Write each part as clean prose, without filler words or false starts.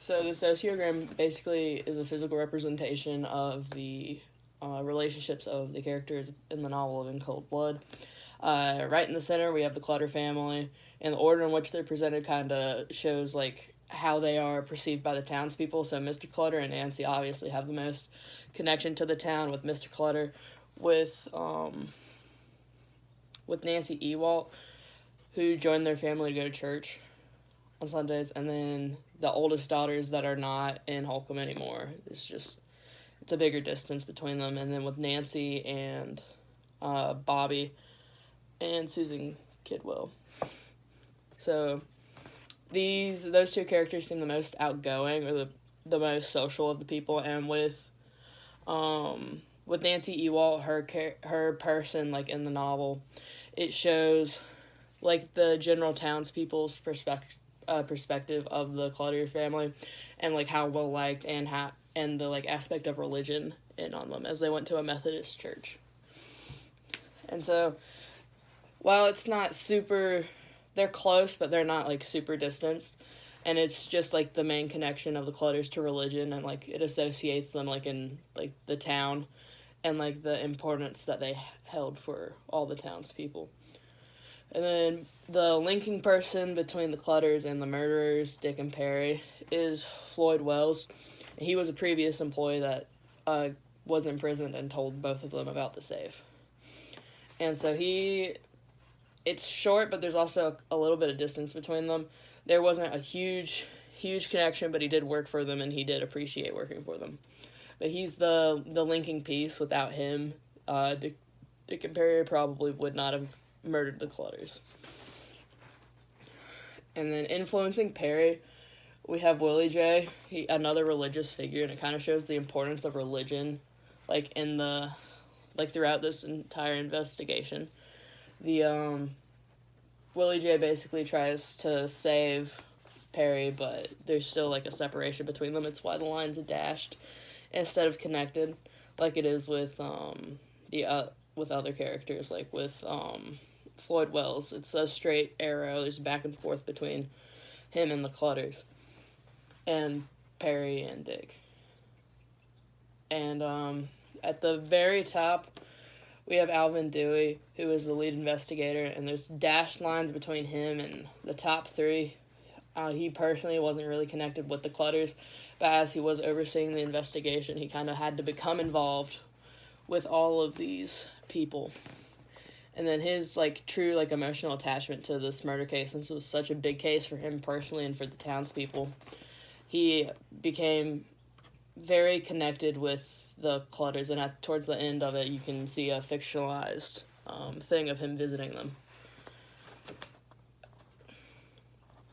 So the sociogram basically is a physical representation of the relationships of the characters in the novel In Cold Blood. Right in the center, we have the Clutter family, and the order in which they're presented kind of shows like how they are perceived by the townspeople. So Mr. Clutter and Nancy obviously have the most connection to the town, with Mr. Clutter with Nancy Ewalt, who joined their family to go to church on Sundays, and then the oldest daughters that are not in Holcomb anymore. It's a bigger distance between them. And then with Nancy and Bobby and Susan Kidwell. So those two characters seem the most outgoing, or the most social of the people. And with Nancy Ewalt, her person, like in the novel, it shows like the general townspeople's perspective of the Clutter family, and like how well liked and the like aspect of religion in on them, as they went to a Methodist church. And so while it's not super, they're close, but they're not like super distanced, and it's just like the main connection of the Clutters to religion, and like it associates them like in like the town, and like the importance that they held for all the townspeople. And then the linking person between the Clutters and the murderers, Dick and Perry, is Floyd Wells. He was a previous employee that was imprisoned and told both of them about the safe. And so it's short, but there's also a little bit of distance between them. There wasn't a huge connection, but he did work for them, and he did appreciate working for them. But he's the linking piece. Without him, Dick and Perry probably would not have murdered the Clutters. And then influencing Perry, we have Willie J. Another religious figure, and it kind of shows the importance of religion, like throughout this entire investigation. The Willie J basically tries to save Perry, but there's still like a separation between them. It's why the lines are dashed instead of connected, like it is with with other characters, like with Floyd Wells. It's a straight arrow. There's back and forth between him and the Clutters, and Perry and Dick. And at the very top, we have Alvin Dewey, who is the lead investigator, and there's dashed lines between him and the top three. He personally wasn't really connected with the Clutters, but as he was overseeing the investigation, he kind of had to become involved with all of these people. And then his like true like emotional attachment to this murder case, since it was such a big case for him personally and for the townspeople, he became very connected with the Clutters, and towards the end of it, you can see a fictionalized thing of him visiting them.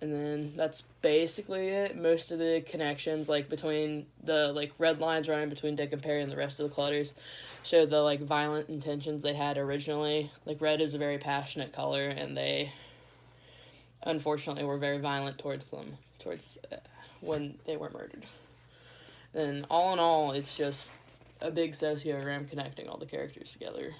And then that's basically it. Most of the connections, like between the like red lines running between Dick and Perry and the rest of the Clutters, show the like violent intentions they had originally. Like red is a very passionate color, and they unfortunately were very violent towards when they were murdered. And all in all, it's just a big sociogram connecting all the characters together.